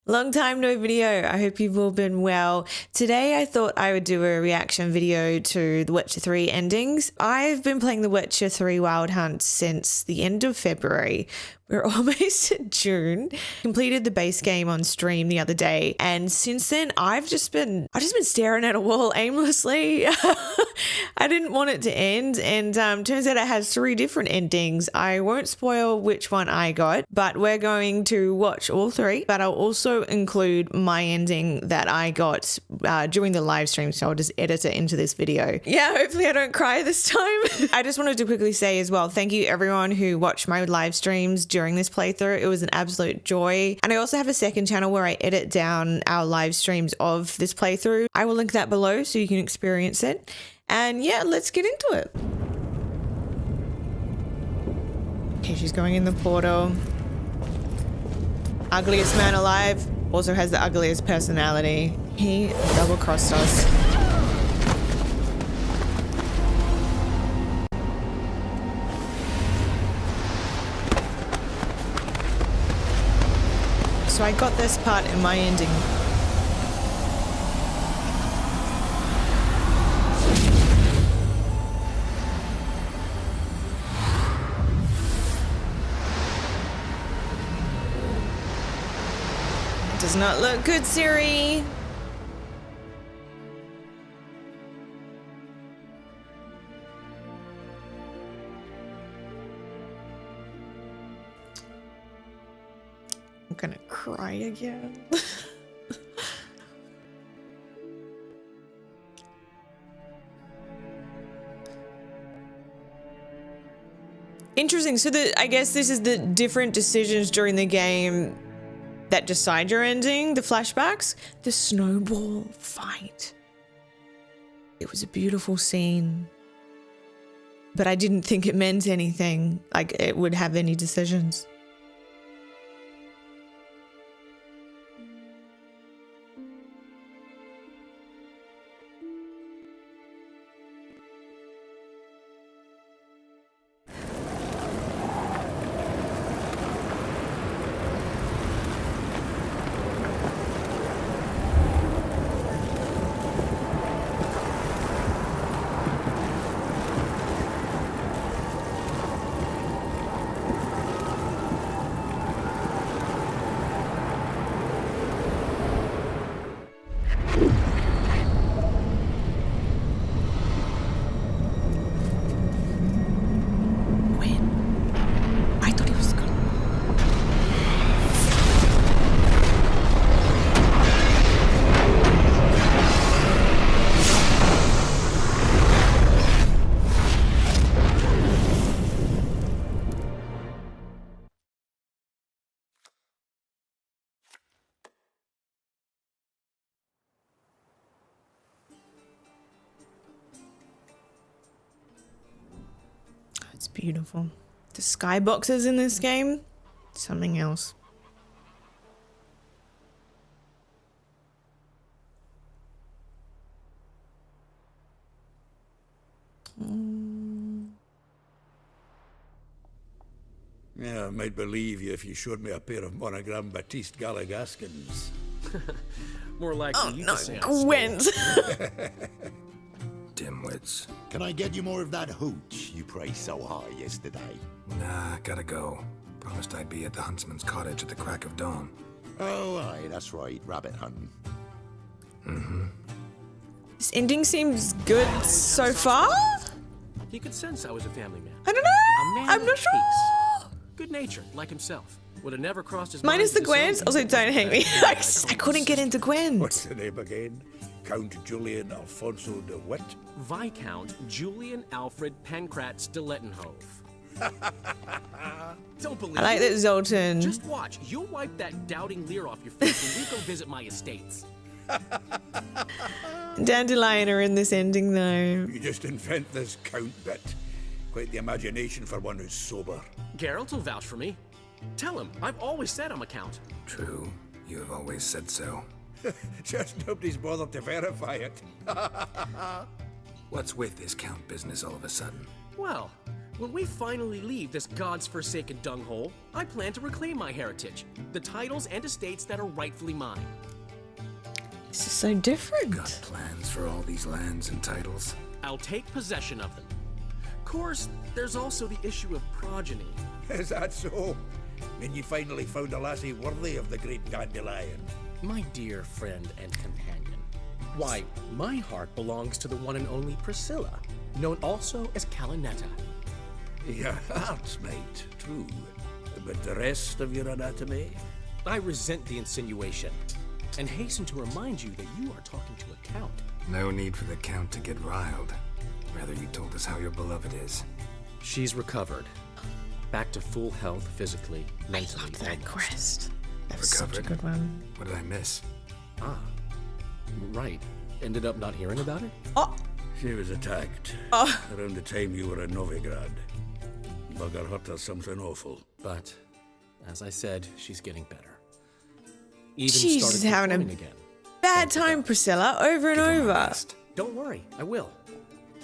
Long time no video. I hope you've all been well. Today I thought I would do a reaction video to The Witcher 3 endings. I've been playing The Witcher 3 Wild Hunt since the end of February. We're almost in June. Completed the base game on stream the other day, and since then I've just been staring at a wall aimlessly. I didn't want it to end, and turns out it has 3 different endings. I won't spoil which one I got, but we're going to watch all 3. But I'll also include my ending that I got during the live stream, so I'll just edit it into this video. Yeah, hopefully I don't cry this time. I just wanted to quickly say as well, thank you everyone who watched my live streams during this playthrough. It was an absolute joy. And I also have a second channel where I edit down our live streams of this playthrough. I will link that below so you can experience it. And yeah, let's get into it. Okay, she's going in the portal. Ugliest man alive, also has the ugliest personality. He double-crossed us. So I got this part in my ending. It does not look good, Siri. I'm gonna cry again. Interesting. So I guess this is the different decisions during the game that decide your ending, the flashbacks. The snowball fight. It was a beautiful scene, but I didn't think it meant anything, like it would have any decisions. It's beautiful. The skyboxes in this game, something else. Yeah, I might believe you if you showed me a pair of monogram Batiste Galligaskins. More likely you just say Gwent. Dimwits. Can I get you more of that hooch you praised so high yesterday? Nah, gotta go. Promised I'd be at the huntsman's cottage at the crack of dawn. Oh, aye, that's right, rabbit hunting. Mm-hmm. This ending seems good so far? He could sense I was a family man. I don't A know. man I'm of not sure. peace. Good natured, like himself. Would have never crossed his mind. Minus the to disown Gwent. me. Also, don't hate me. I couldn't get into Gwent. What's the name again? Count Julian Alfonso de Witt? Viscount Julian Alfred Pancratz de Lettenhove. Don't believe I like me? that Zoltan. Just watch. You'll wipe that doubting leer off your face when we go visit my estates. Dandelion are in this ending though. You just invent this count bit. Quite the imagination for one who's sober. Geralt will vouch for me. Tell him. I've always said I'm a count. True. You have always said so. Just nobody's bothered to verify it. What's with this count business all of a sudden? Well, When we finally leave this God's forsaken dunghole, I plan to reclaim my heritage, the titles and estates that are rightfully mine. This is so different. Got plans for all these lands and titles? I'll take possession of them. Of course, there's also the issue of progeny. Is that so? Then you finally found a lassie worthy of the great dandelion. My dear friend and companion. Why, my heart belongs to the one and only Priscilla, known also as Calinetta. Your heart's mate, true. But the rest of your anatomy? I resent the insinuation, and hasten to remind you that you are talking to a count. No need for the Count to get riled. Rather, you told us how your beloved is. She's recovered. Back to full health physically, mentally, I love that almost. quest. That was such a Recovered? good one. What did I miss? Right. Ended up not hearing about it? Oh, She was attacked around the time you were in Novigrad. Bugger hurt her something awful. But, as I said, she's getting better. Even She's started having a performing again. bad time, Priscilla, over and Give her my over. best. Don't worry, I will.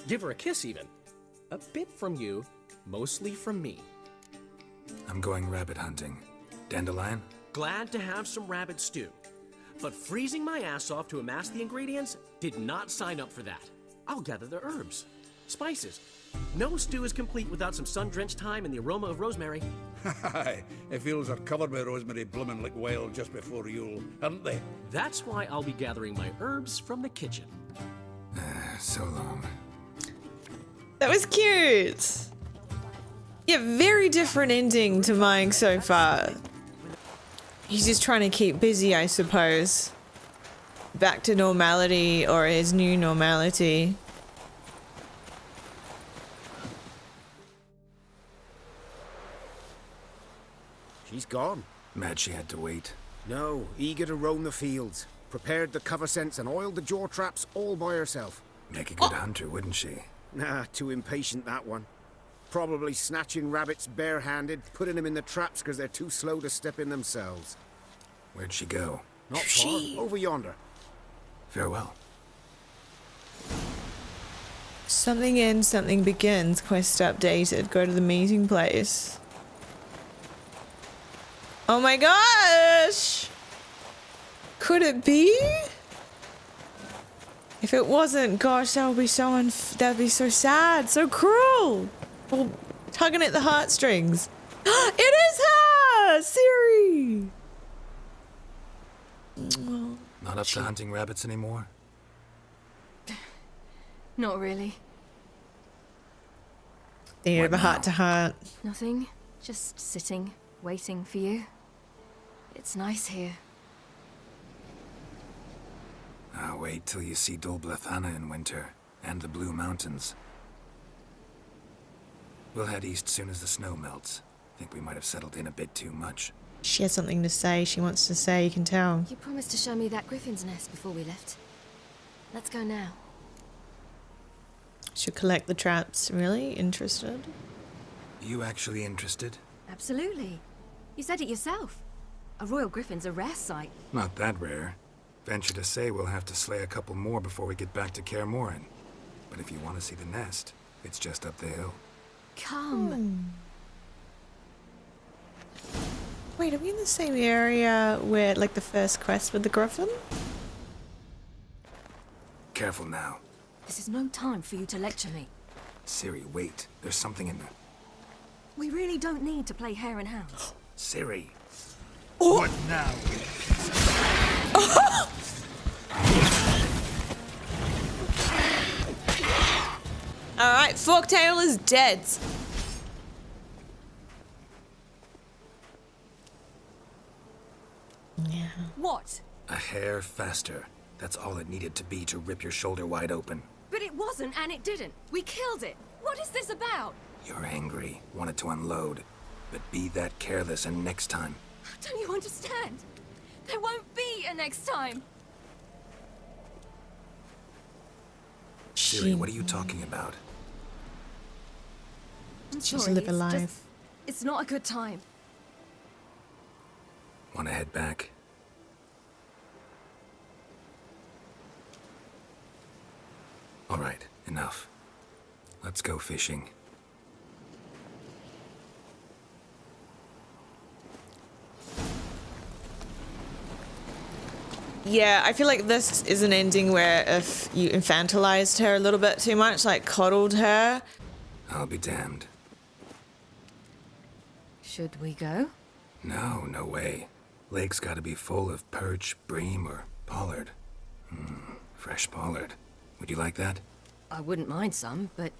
Give her a kiss even. A bit from you, mostly from me. I'm going rabbit hunting. Dandelion? Glad to have some rabbit stew. But freezing my ass off to amass the ingredients did not sign up for that. I'll gather the herbs, spices. No stew is complete without some sun-drenched thyme and the aroma of rosemary. Aye, the fields are covered with rosemary blooming like wild just before Yule, aren't they? That's why I'll be gathering my herbs from the kitchen. So long. That was cute. Yeah, very different ending to mine so far. He's just trying to keep busy, I suppose. Back to normality, or his new normality. She's gone. Mad she had to wait. No, eager to roam the fields. Prepared the cover scents and oiled the jaw traps all by herself. Make a good hunter, wouldn't she? Nah, too impatient, that one. Probably snatching rabbits barehanded, putting them in the traps because they're too slow to step in themselves. Where'd she go? Not far, over yonder. Farewell. Something ends, something begins. Quest updated. Go to the meeting place. Oh my gosh! Could it be? If it wasn't, gosh, that would be so that'd be so sad, so cruel. Well, tugging at the heartstrings. It is her, Siri. Not up to hunting rabbits anymore? Not really. They have a What heart now? to heart. Nothing. Just sitting, waiting for you. It's nice here. I'll wait till you see Dol Blethana in winter, and the Blue Mountains. We'll head east soon as the snow melts. Think we might have settled in a bit too much. She has something to say. She wants to say. You can tell. You promised to show me that griffin's nest before we left. Let's go now. She'll collect the traps. Really interested? You actually interested? Absolutely. You said it yourself. A royal griffin's a rare sight. Not that rare. Venture to say we'll have to slay a couple more before we get back to Kaer Morhen. But if you want to see the nest, it's just up the hill. Come. Wait, are we in the same area where, like, the first quest with the griffin? Careful now. This is no time for you to lecture me. Siri, wait. There's something in the... We really don't need to play hare and hounds. Siri. What now? Alright, Forktail is dead. Yeah. What? A hair faster. That's all it needed to be to rip your shoulder wide open. But it wasn't, and it didn't. We killed it. What is this about? You're angry, wanted to unload. But be that careless and next time. Don't you understand? There won't be a next time. Siri, what are you talking about? I'm She's sorry, living it's life. just- It's not a good time. Want to head back? All right, enough. Let's go fishing. Yeah, I feel like this is an ending where if you infantilized her a little bit too much, like coddled her. I'll be damned. Should we go? No, no way. Lake's gotta be full of perch, bream, or pollard. Fresh pollard. Would you like that? I wouldn't mind some, but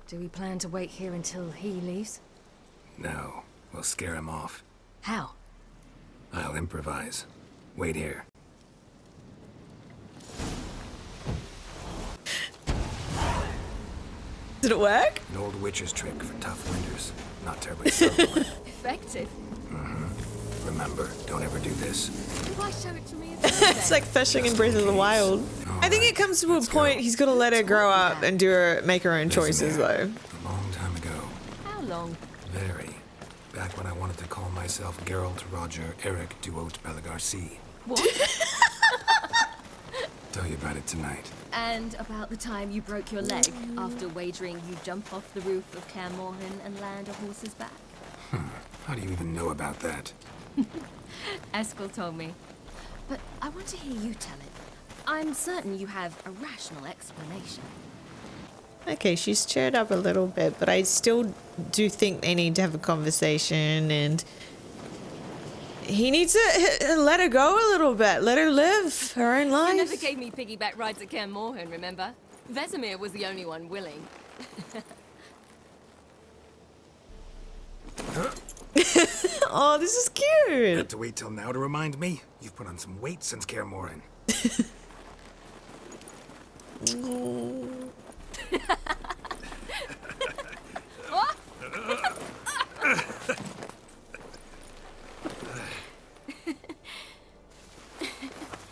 do we plan to wait here until he leaves? No, we'll scare him off. How? I'll improvise. Wait here. Did it work? An old witch's trick for tough winters. Not terribly subtle. Effective. Remember, don't ever do this. Why show it to me? It's like fishing in Breath of the Wild. I think it comes to a point he's got to let her grow up and make her own choices, though. A long time ago. How long? Very. Back when I wanted to call myself Geralt Roger Eric Duot Belagarcy. What? Tell you about it tonight. And about the time you broke your leg after wagering you'd jump off the roof of Kaer Morhen and land a horse's back? How do you even know about that? Eskel told me. But I want to hear you tell it. I'm certain you have a rational explanation. Okay, she's cheered up a little bit, but I still do think they need to have a conversation, and he needs to let her go a little bit. Let her live her own life. You never gave me piggyback rides at Kaer Morhen, remember? Vesemir was the only one willing. Oh, this is cute. Had to wait till now to remind me? You've put on some weight since Kaer Morhen.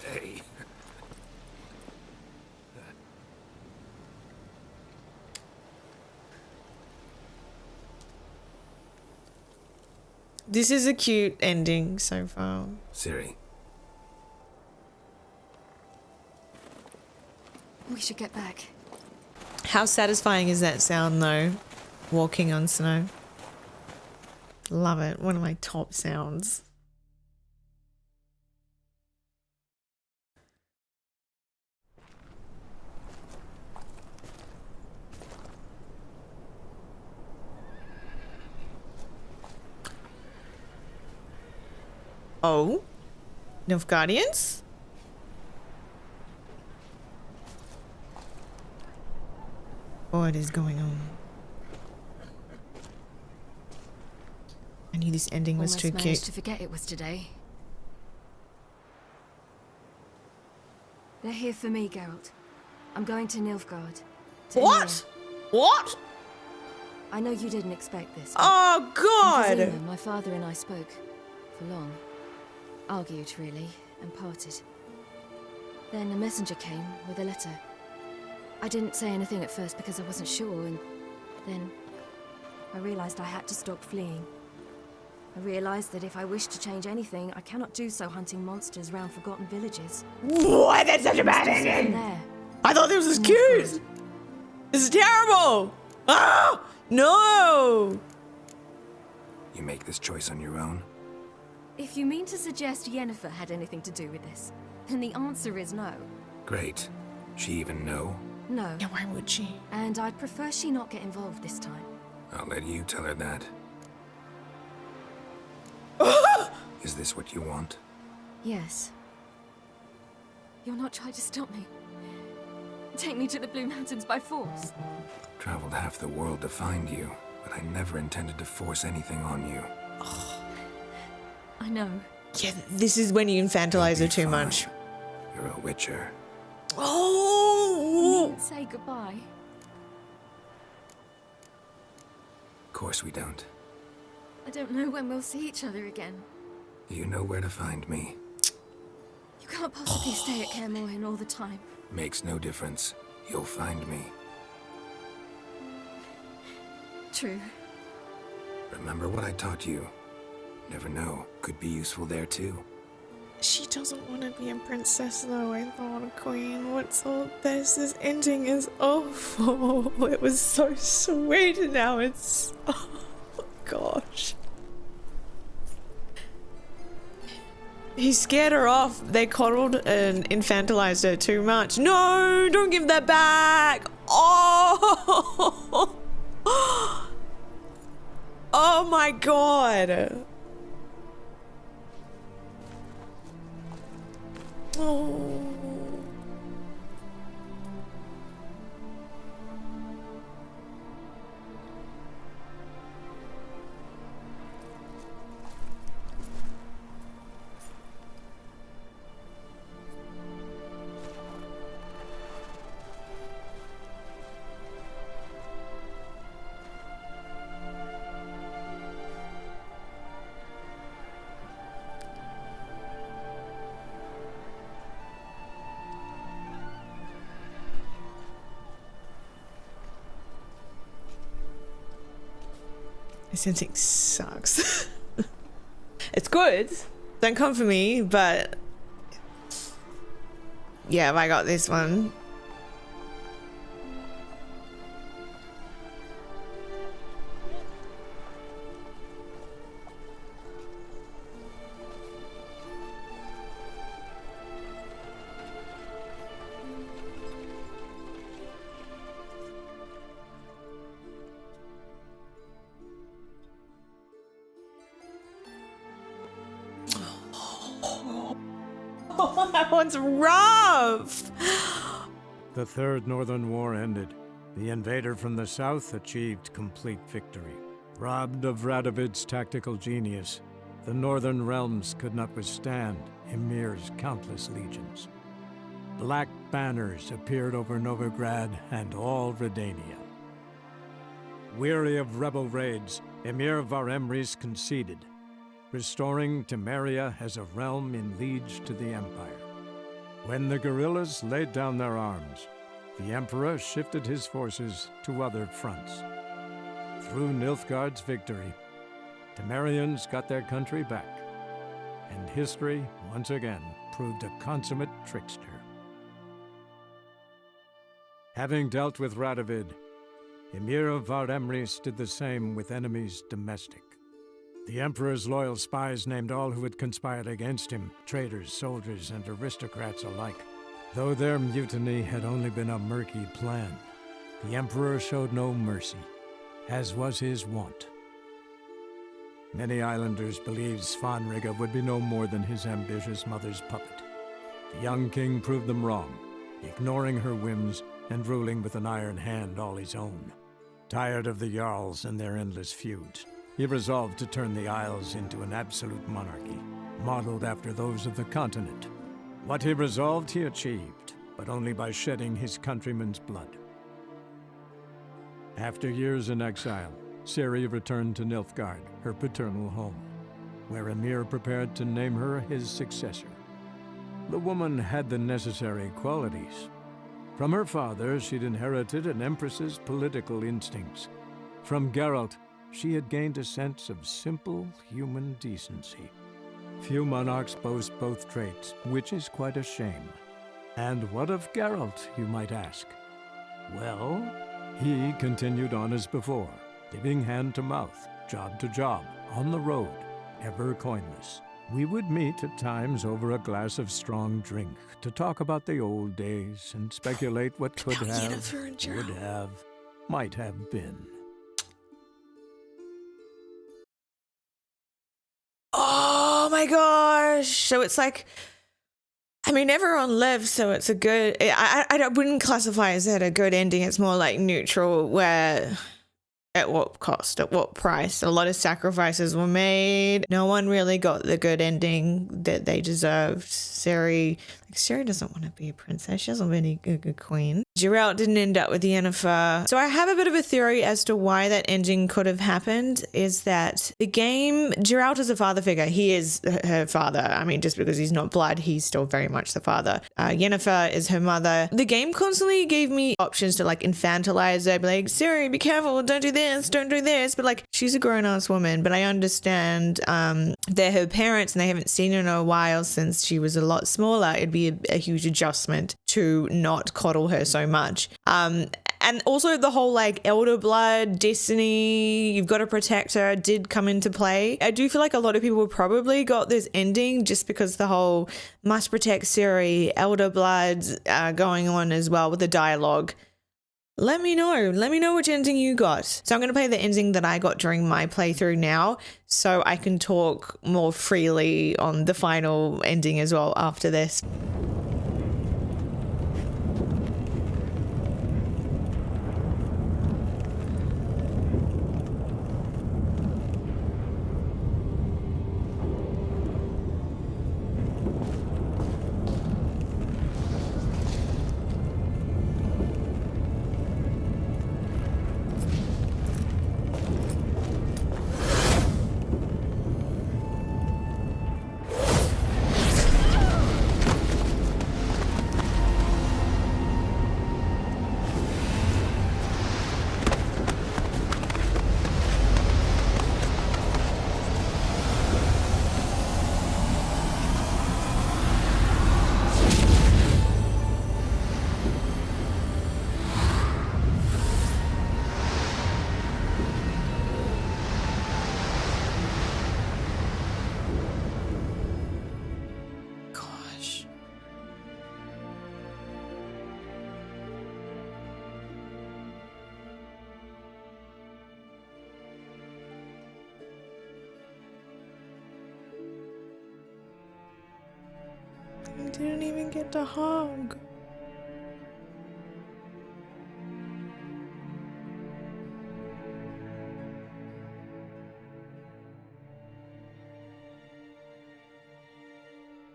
Hey. This is a cute ending so far. Ciri. We should get back. How satisfying is that sound, though? Walking on snow. Love it. One of my top sounds. Oh? Nilfgaardians? What is going on? I knew this ending was too Almost managed cute. to forget it was today. They're here for me, Geralt. I'm going to Nilfgaard. To What? What? I know you didn't expect this. but Oh, in God! Vizima, my father and I spoke for long. Argued, really, and parted. Then a messenger came with a letter. I didn't say anything at first because I wasn't sure, and then I realized I had to stop fleeing. I realized that if I wish to change anything, I cannot do so hunting monsters round forgotten villages. Why, that's such a bad From ending! there, I thought this was cute! This is terrible! Ah! No! You make this choice on your own? if you mean to suggest Yennefer had anything to do with this, then the answer is no. Great. She even know? No. Yeah, why would she? And I'd prefer she not get involved this time. I'll let you tell her that. Is this what you want? Yes. You're not trying to stop me. Take me to the Blue Mountains by force. Traveled half the world to find you, but I never intended to force anything on you. I know. Yeah, this is when you infantilize her too Fine. much. You're a witcher. Oh! Say goodbye. Of course we don't. I don't know when we'll see each other again. You know where to find me. You can't possibly stay at Kaer Morhen all the time. Makes no difference. You'll find me. True. Remember what I taught you. Never know. Could be useful there too. She doesn't want to be a princess though, I thought, a queen. What's all this? This ending is awful. It was so sweet and now it's... Oh gosh. He scared her off. They coddled and infantilized her too much. No, don't give that back. Oh, oh my God. Oh. This ending sucks. It's good. Don't come for me, but yeah, I got this one. Oh, that one's rough. The Third Northern War ended. The invader from the south achieved complete victory. Robbed of Radovid's tactical genius, the northern realms could not withstand Ymir's countless legions. Black banners appeared over Novigrad and all Redania. Weary of rebel raids, Emir Var-Emreis conceded, restoring Temeria as a realm in liege to the Empire. When the guerrillas laid down their arms, the Emperor shifted his forces to other fronts. Through Nilfgaard's victory, Temerians got their country back, and history once again proved a consummate trickster. Having dealt with Radovid, Emir Var-Emreis did the same with enemies domestic. The Emperor's loyal spies named all who had conspired against him, traitors, soldiers, and aristocrats alike. Though their mutiny had only been a murky plan, the Emperor showed no mercy, as was his wont. Many islanders believed Svanrige would be no more than his ambitious mother's puppet. The young king proved them wrong, ignoring her whims and ruling with an iron hand all his own. Tired of the Jarls and their endless feuds, he resolved to turn the Isles into an absolute monarchy, modeled after those of the continent. What he resolved he achieved, but only by shedding his countrymen's blood. After years in exile, Ciri returned to Nilfgaard, her paternal home, where Emir prepared to name her his successor. The woman had the necessary qualities. From her father, she'd inherited an Empress's political instincts. From Geralt, she had gained a sense of simple human decency. Few monarchs boast both traits, which is quite a shame. And what of Geralt, you might ask? Well, he continued on as before, living hand to mouth, job to job, on the road, ever coinless. We would meet at times over a glass of strong drink to talk about the old days and speculate what could have, would have, might have been. Oh my gosh. So it's like, I mean, everyone lives, so it's a good, I wouldn't classify as that a good ending. It's more like neutral, where at what cost, at what price? A lot of sacrifices were made. No one really got the good ending that they deserved. Ciri doesn't want to be a princess. She doesn't want to be a good queen. Geralt didn't end up with Yennefer. So I have a bit of a theory as to why that ending could have happened, is that the game, Geralt is a father figure. He is her father. I mean, just because he's not blood, he's still very much the father. Yennefer is her mother. The game constantly gave me options to like infantilize her, be like, Ciri, be careful, don't do this, don't do this. But like, she's a grown-ass woman, but I understand they're her parents and they haven't seen her in a while since she was a lot smaller. It'd be a huge adjustment to not coddle her so much. And also the whole like elder blood, destiny, you've got to protect her did come into play. I do feel like a lot of people probably got this ending just because the whole must protect Ciri, elder blood going on as well with the dialogue. Let me know which ending you got. So I'm going to play the ending that I got during my playthrough now, so I can talk more freely on the final ending as well after this. I didn't even get to hug.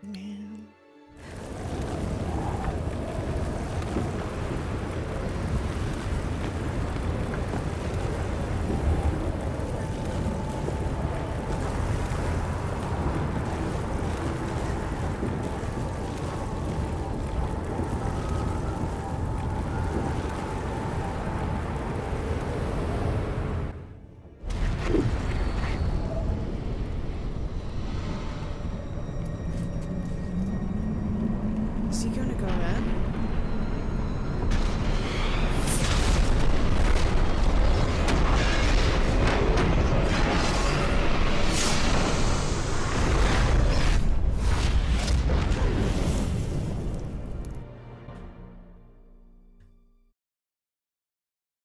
Man. Is he gonna go there?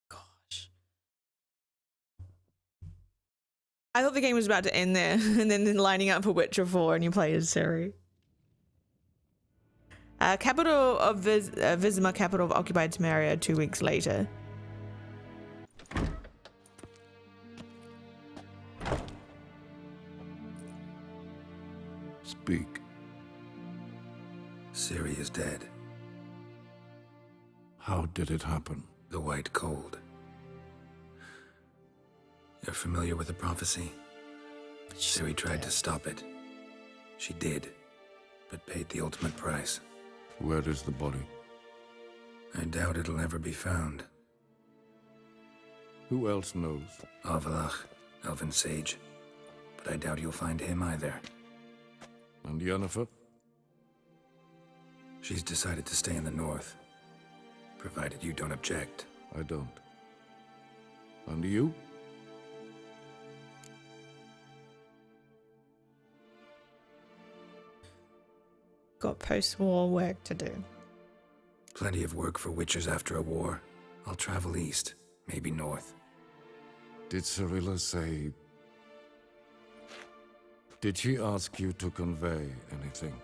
Gosh. I thought the game was about to end there, and then lining up for Witcher 4 and you play as Ciri. Capital of Vizima, capital of occupied Temeria, 2 weeks later. Speak. Ciri is dead. How did it happen? The White Cold. You're familiar with the prophecy? Ciri tried to stop it. She did, but paid the ultimate price. Where is the body? I doubt it'll ever be found. Who else knows? Avalach, Elven Sage. But I doubt you'll find him either. And Yennefer? She's decided to stay in the north. Provided you don't object. I don't. And you? Got post-war work to do. Plenty of work for witchers after a war. I'll travel east, maybe north. Did Cirilla say... Did she ask you to convey anything?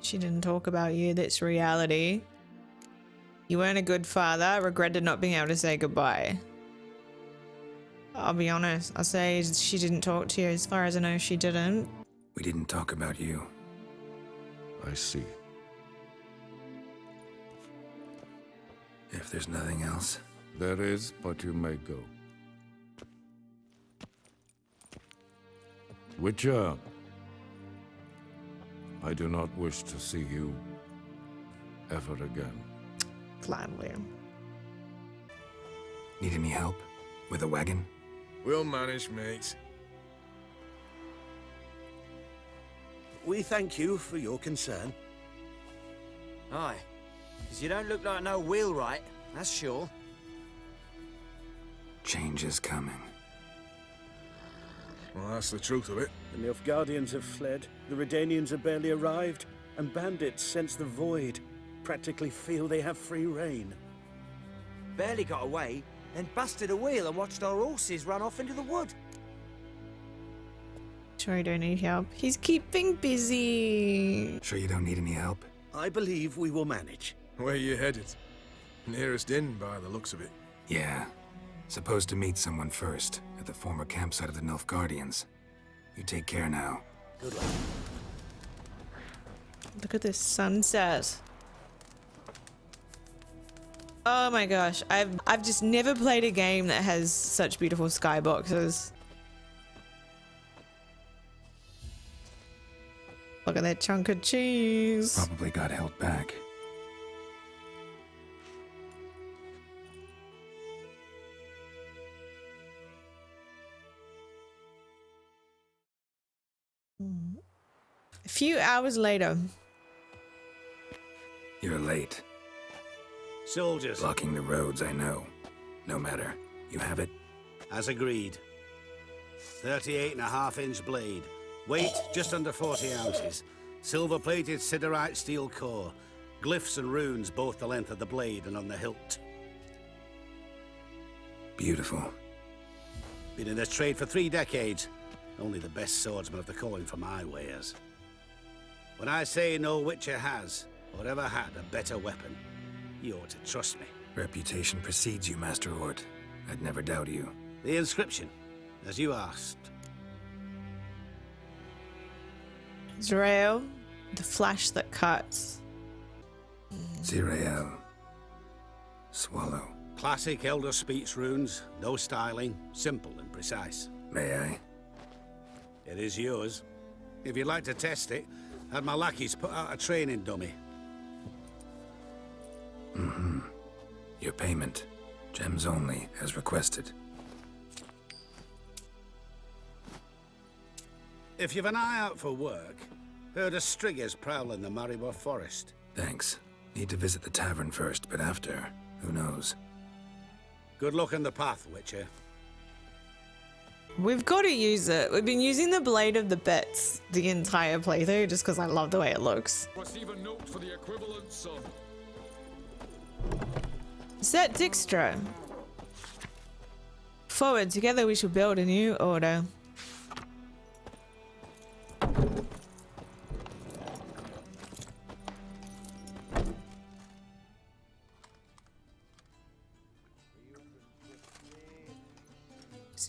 She didn't talk about you. That's reality. You weren't a good father. I regretted not being able to say goodbye. I'll be honest. I'll say she didn't talk to you. As far as I know, she didn't. We didn't talk about you. I see. If there's nothing else. There is, but you may go. Witcher, I do not wish to see you ever again. Gladly. Need any help? With a wagon? We'll manage, mate. We thank you for your concern. Aye. Because you don't look like no wheelwright, that's sure. Change is coming. Well, that's the truth of it. The Nilfgaardians have fled, the Redanians have barely arrived, and bandits sense the void, practically feel they have free reign. Barely got away, then busted a wheel and watched our horses run off into the wood. Sure, you don't need help. He's keeping busy. Sure you don't need any help? I believe we will manage. Where you headed? Nearest inn, by the looks of it. Yeah. Supposed to meet someone first, at the former campsite of the Nilfgaardians. You take care now. Good luck. Look at this sunset. Oh my gosh, I've just never played a game that has such beautiful skyboxes. Look at that chunk of cheese. Probably got held back. A few hours later. You're late. Soldiers. Blocking the roads, I know. No matter. You have it? As agreed. 38.5-inch blade. Weight just under 40 ounces. Silver-plated siderite steel core. Glyphs and runes both the length of the blade and on the hilt. Beautiful. Been in this trade for 3 decades. Only the best swordsmen of the calling for my wares. When I say no Witcher has, or ever had, a better weapon, you ought to trust me. Reputation precedes you, Master Hort. I'd never doubt you. The inscription, as you asked. Zrael, the flash that cuts. Zrael. Swallow. Classic Elder Speech runes, no styling, simple and precise. May I? It is yours. If you'd like to test it, had my lackeys put out a training dummy. Mm-hmm. Your payment. Gems only, as requested. If you've an eye out for work, heard of striggers prowling the Maribor forest. Thanks. Need to visit the tavern first, but after, who knows? Good luck on the path, Witcher. We've got to use it. We've been using the Blade of the Bits the entire playthrough just because I love the way it looks. Receive a note for the equivalent sum. Set Dijkstra. Forward, together we shall build a new order.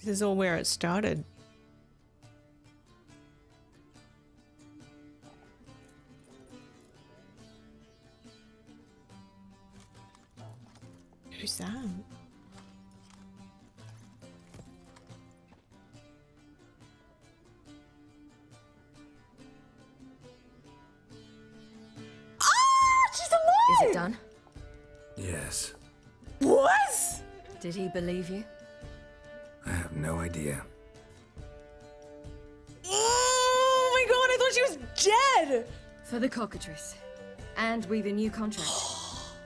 This is all where it started. Who's that? Ah, she's alive! Is it done? Yes. What? Did he believe you? I have no idea. Oh my god, I thought she was dead! For the cockatrice. And we've a new contract.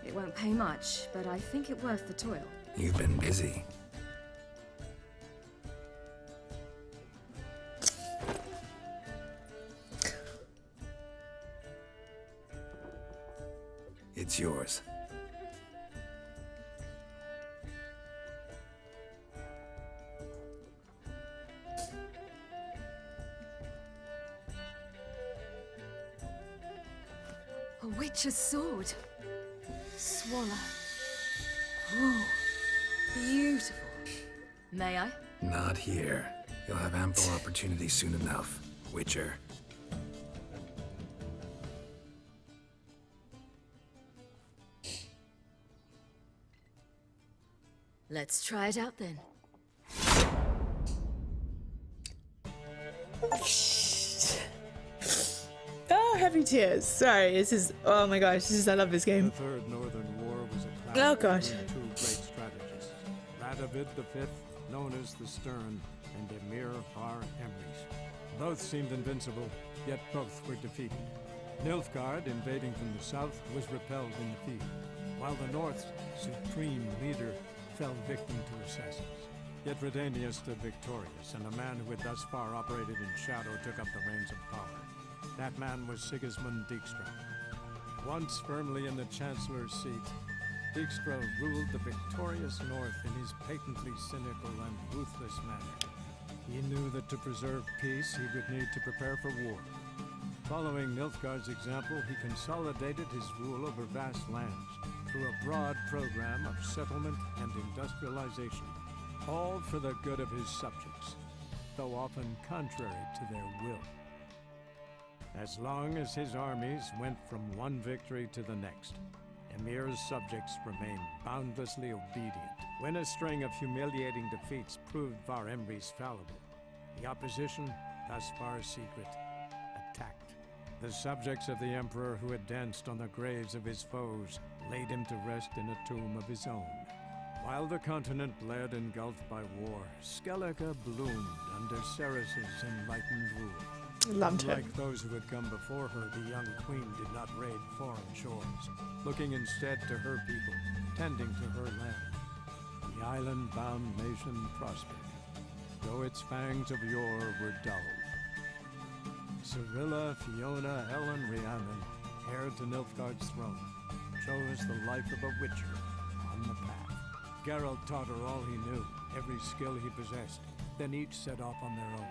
It won't pay much, but I think it worth the toil. You've been busy. It's yours. A witch's sword. Swallow. Whoa. Beautiful. May I? Not here. You'll have ample opportunity soon enough, Witcher. Let's try it out then. Oh, heavy tears. Sorry, this is. Oh my gosh, I love this game. The Third Northern War was a Oh, clash God. between two great strategists, that Radovid V, known as the Stern, and Emir var Emrys. Both seemed invincible, yet both were defeated. Nilfgaard, invading from the south, was repelled in the field, while the North's supreme leader fell victim to assassins. Yet Redania stood victorious, and a man who had thus far operated in shadow took up the reins of power. That man was Sigismund Dijkstra. Once firmly in the Chancellor's seat, Dijkstra ruled the victorious North in his patently cynical and ruthless manner. He knew that to preserve peace, he would need to prepare for war. Following Nilfgaard's example, he consolidated his rule over vast lands through a broad program of settlement and industrialization, all for the good of his subjects, though often contrary to their will. As long as his armies went from one victory to the next, Emir's subjects remained boundlessly obedient. When a string of humiliating defeats proved var Emrys fallible, the opposition, thus far secret, attacked. The subjects of the Emperor who had danced on the graves of his foes laid him to rest in a tomb of his own. While the continent bled engulfed by war, Skellige bloomed under Ceres's enlightened rule. Loved her. Like those who had come before her, the young queen did not raid foreign shores, looking instead to her people, tending to her land. The island-bound nation prospered, though its fangs of yore were dulled. Cyrilla, Fiona, Helen, Rhiannon, heir to Nilfgaard's throne, chose the life of a witcher on the path. Geralt taught her all he knew, every skill he possessed, then each set off on their own.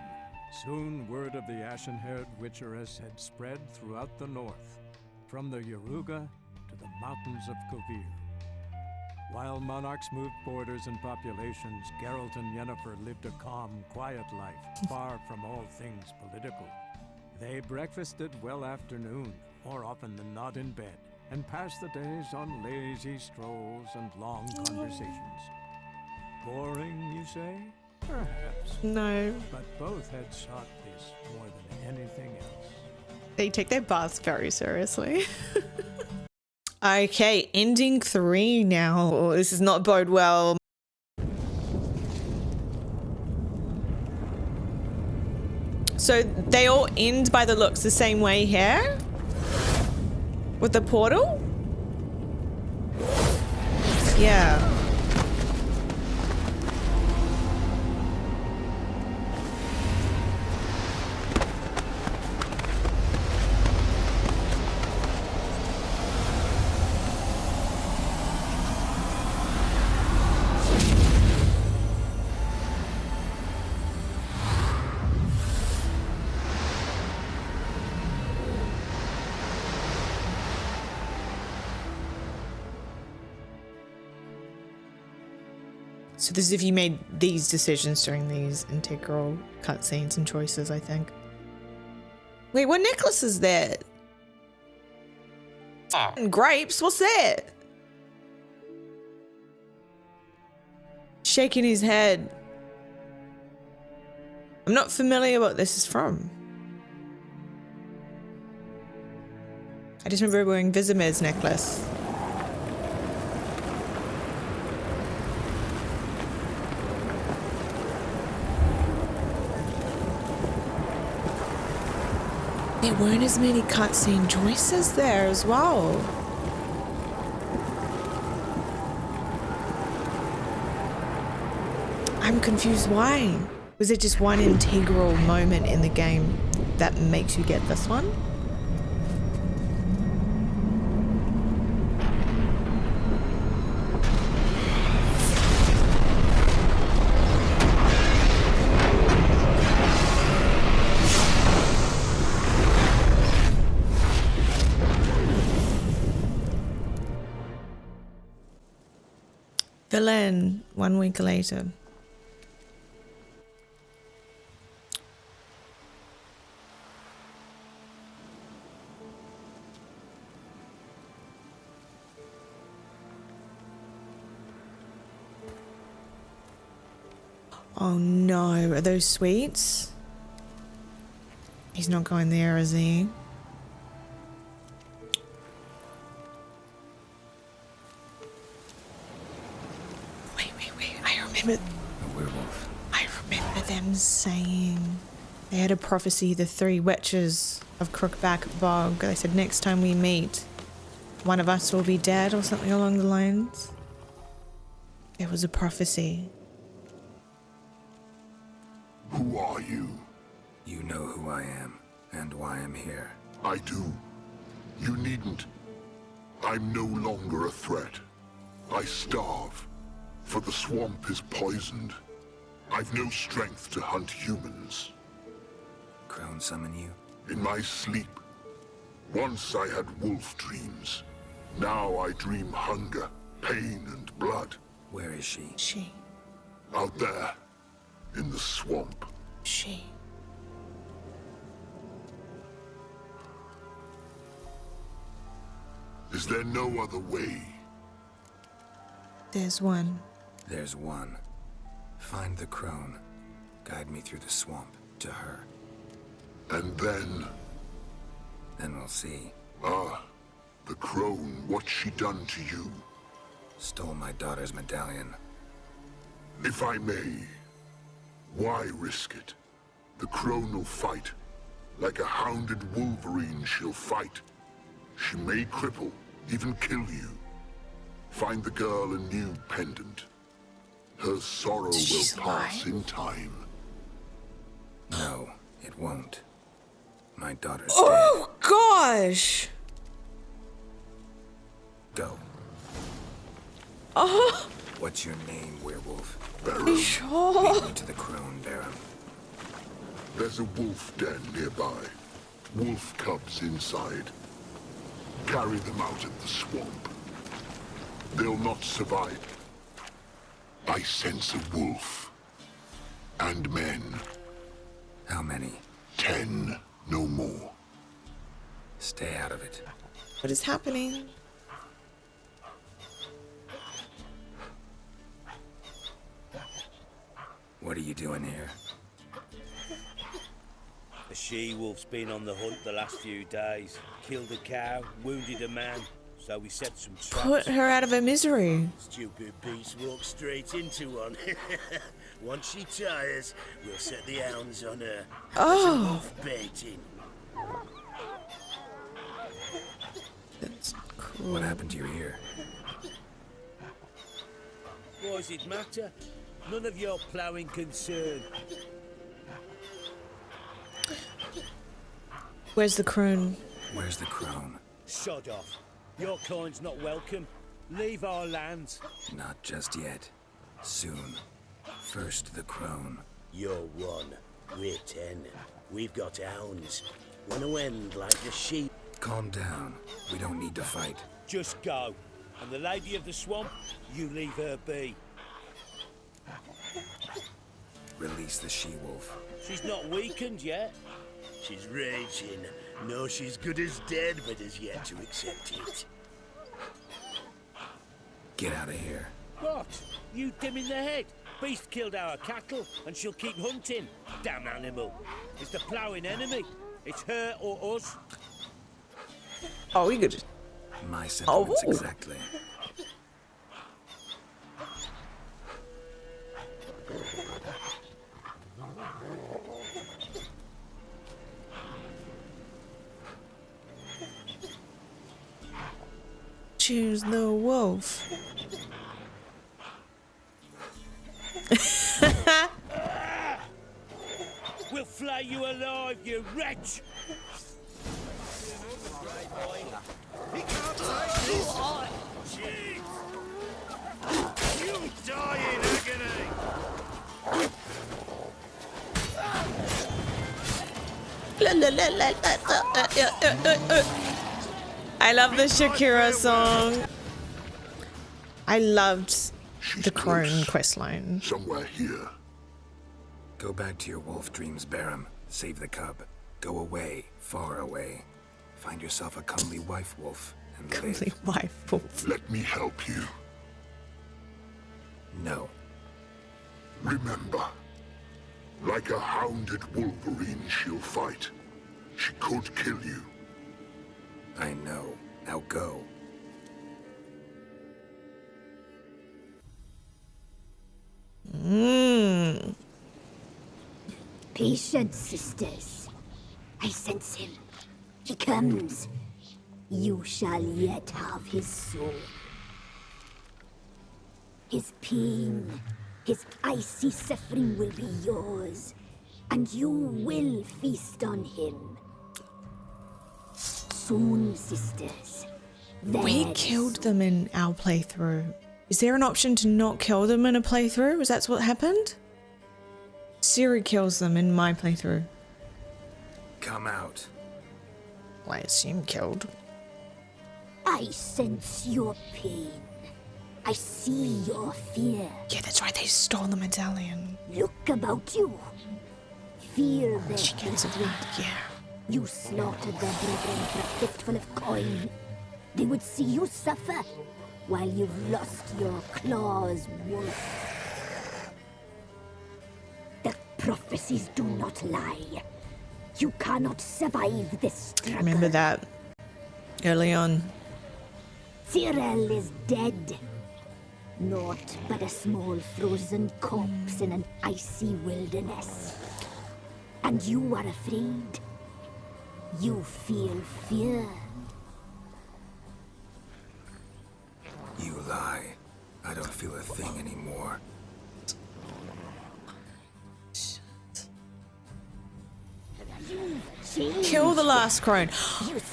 Soon word of the ashen-haired witcheress had spread throughout the north, from the Yaruga to the mountains of Kovir. While monarchs moved borders and populations, Geralt and Yennefer lived a calm, quiet life, far from all things political. They breakfasted well after noon, more often than not in bed, and passed the days on lazy strolls and long conversations. Boring, you say? Perhaps. No. But both had sought this more than anything else. They take their baths very seriously. Okay, ending 3 now. Oh, this does not bode well. So they all end by the looks the same way here? With the portal? Yeah. So this is if you made these decisions during these integral cutscenes and choices, I think. Wait, what necklace is that? And grapes? What's that? Shaking his head. I'm not familiar what this is from. I just remember wearing Visimir's necklace. There weren't as many cutscene choices there as well. I'm confused why. Was it just one integral moment in the game that makes you get this one? Villain, 1 week later. Oh no, are those sweets? He's not going there, is he? Wait, I remember remember A werewolf. I remember them saying they had a prophecy, the three witches of Crookback Bog. They said next time we meet, one of us will be dead or something along the lines. It was a prophecy. Who are you? You know who I am and why I'm here. I do. You needn't. I'm no longer a threat. I starve, for the swamp is poisoned. I've no strength to hunt humans. Crone summon you? In my sleep. Once I had wolf dreams. Now I dream hunger, pain, and blood. Where is she? She. Out there, in the swamp. She. Is there no other way? There's one. There's one. Find the crone. Guide me through the swamp to her. And then? Then we'll see. Ah, the crone, what's she done to you? Stole my daughter's medallion. If I may, why risk it? The crone will fight. Like a hounded wolverine, she'll fight. She may cripple, even kill you. Find the girl a new pendant. Her sorrow will pass in time. No, it won't. My daughter's dead. Oh, gosh! Go. Oh! What's your name, werewolf? Baron. Sure. Lead me to the crone, Baron. There's a wolf den nearby. Wolf cubs inside. Carry them out of the swamp. They'll not survive. I sense a wolf. And men. How many? 10, no more. Stay out of it. What is happening? What are you doing here? The she-wolf's been on the hunt the last few days. Killed a cow, wounded a man, so we set some traps. Put her out of her misery. Stupid beast walked straight into one. Once she tires, we'll set the hounds on her. Oh. Wolf baiting. That's cool. What happened to your ear? What does it matter? None of your ploughing concern. Where's the crone? Where's the crone? Sod off. Your kind's not welcome. Leave our lands. Not just yet. Soon. First the crone. You're 1. We're 10. We've got hounds. Wanna end like the sheep. Calm down. We don't need to fight. Just go. And the lady of the swamp, you leave her be. Release the she-wolf. She's not weakened yet. She's raging. No, she's good as dead, but has yet to accept it. Get out of here. What? You dim in the head? Beast killed our cattle, and she'll keep hunting. Damn animal. It's the ploughing enemy. It's her or us. Oh, we could. My sentiments Oh. exactly. Choose the wolf. We'll flay you alive, you wretch! He can't take this! Jeez! You die in agony! I love the Shakira song. I loved the crone questline. Somewhere here. Go back to your wolf dreams, Baron. Save the cub. Go away, far away. Find yourself a comely wife wolf and live. Comely wife wolf. Let me help you. No. Remember, like a hounded wolverine, she'll fight. She could kill you. I know. Now go. Patience, sisters. I sense him. He comes. You shall yet have his soul. His pain, his icy suffering will be yours, and you will feast on him. Soon, sisters. We killed them in our playthrough. Is there an option to not kill them in a playthrough? Is that what happened? Ciri kills them in my playthrough. Come out. Well, I assume killed. I sense your pain. I see your fear. Yeah, that's right. They stole the medallion. Look about you. Feel their She gets it hatred. back, yeah. You slaughtered their brethren for a fistful of coin. They would see you suffer while you've lost your claws, wolf. The prophecies do not lie. You cannot survive this struggle. Remember that early on. Cyril is dead. Naught but a small frozen corpse in an icy wilderness. And you are afraid. You feel fear. You lie. I don't feel a thing anymore. Kill the last crone.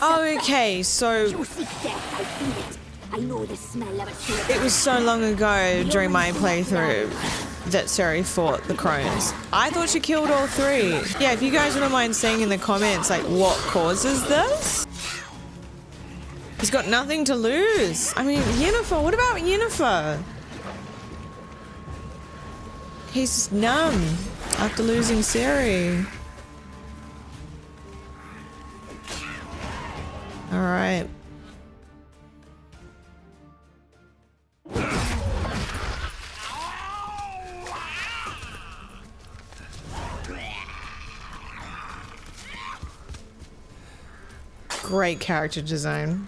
Oh, okay, so You seek death, I feel it. I know the smell of a sword. it was so long ago during my playthrough that Ciri fought the crones. I thought she killed all three. Yeah, if you guys wouldn't mind saying in the comments, like, what causes this? He's got nothing to lose. I mean, Yennefer, what about Yennefer? He's numb after losing Ciri. All right. Great character design.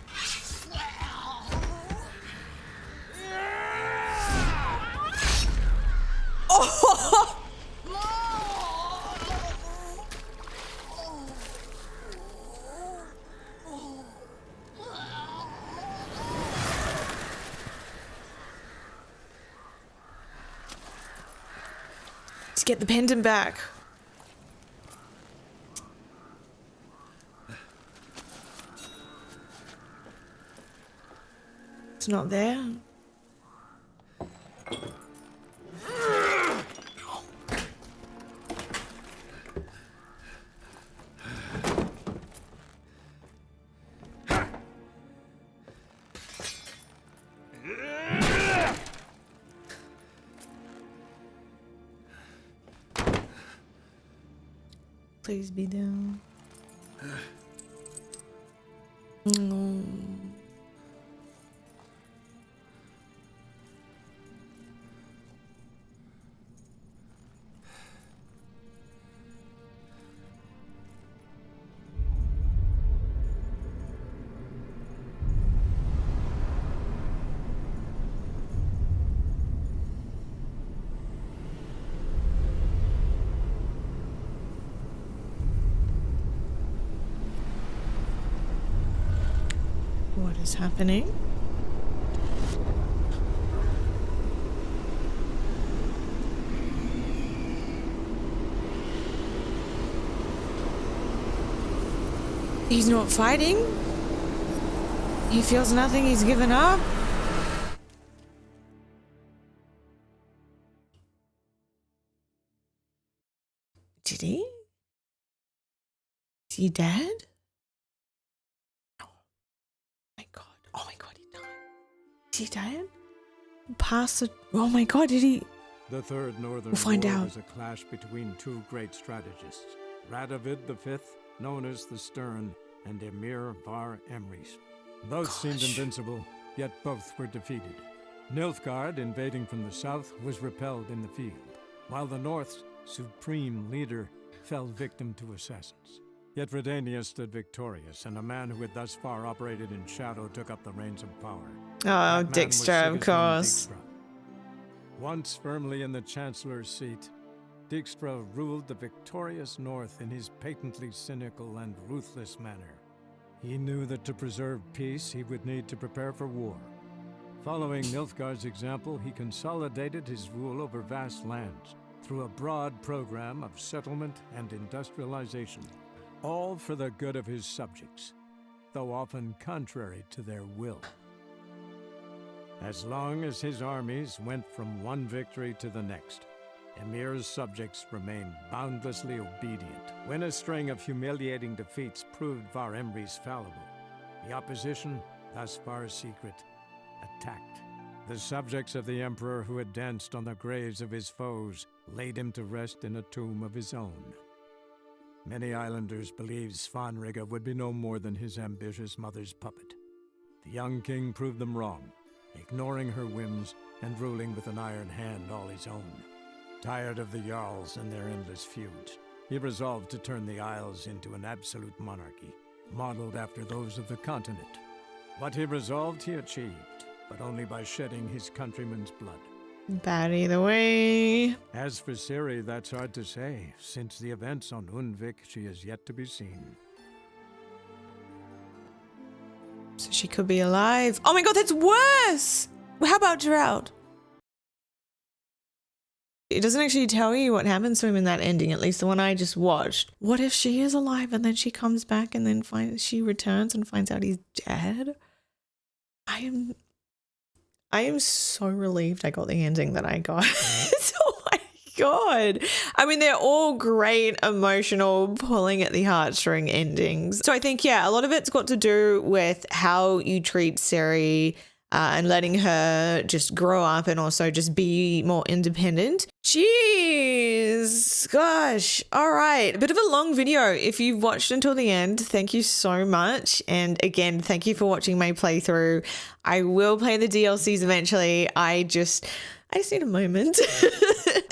Oh! Let's get the pendant back. It's not there. Please be down. No. What is happening? He's not fighting. He feels nothing. He's given up. Did he? Is he dead? Oh my god, he died. Is he dead? Past the... Oh my god, did he... The Third Northern We'll find War out. was a clash between two great strategists, Radovid V, known as the Stern, and Emir var Emrys. Both seemed invincible, yet both were defeated. Nilfgaard, invading from the south, was repelled in the field, while the North's supreme leader fell victim to assassins. Yet Redania stood victorious, and a man who had thus far operated in shadow took up the reins of power. Oh, That man was Dijkstra, of Sigismund course. Dijkstra. Once firmly in the Chancellor's seat, Dijkstra ruled the victorious North in his patently cynical and ruthless manner. He knew that to preserve peace, he would need to prepare for war. Following Nilfgaard's example, he consolidated his rule over vast lands through a broad program of settlement and industrialization, all for the good of his subjects, though often contrary to their will. As long as his armies went from one victory to the next, Emir's subjects remained boundlessly obedient. When a string of humiliating defeats proved Var Emreis fallible, the opposition, thus far secret, attacked. The subjects of the Emperor who had danced on the graves of his foes laid him to rest in a tomb of his own. Many islanders believed Svanrige would be no more than his ambitious mother's puppet. The young king proved them wrong, ignoring her whims and ruling with an iron hand all his own. Tired of the Jarls and their endless feuds, he resolved to turn the Isles into an absolute monarchy, modeled after those of the continent. What he resolved, he achieved, but only by shedding his countrymen's blood. Bad either way. As for Ciri, that's hard to say. Since the events on Undvik, she is yet to be seen. So she could be alive. Oh my god, that's worse! How about Geralt? It doesn't actually tell you what happens to him in that ending, at least the one I just watched. What if she is alive and then she comes back and then she returns and finds out he's dead? I am so relieved I got the ending that I got. Oh my god. I mean, they're all great, emotional, pulling at the heartstring endings. So I think, yeah, a lot of it's got to do with how you treat Ciri and letting her just grow up and also just be more independent. Jeez, gosh. All right. A bit of a long video. If you've watched until the end, thank you so much. And again, thank you for watching my playthrough. I will play the DLCs eventually. I just need a moment.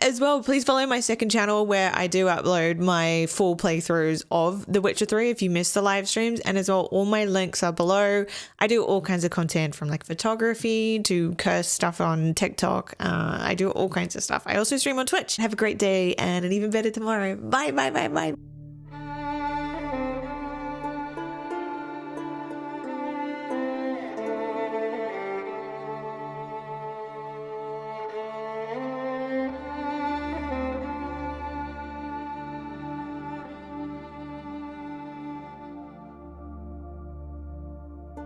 As well, please follow my second channel where I do upload my full playthroughs of The Witcher 3 if you missed the live streams. And as well, all my links are below. I do all kinds of content from like photography to curse stuff on TikTok. I do all kinds of stuff. I also stream on Twitch. Have a great day and an even better tomorrow. Bye, bye, bye, bye.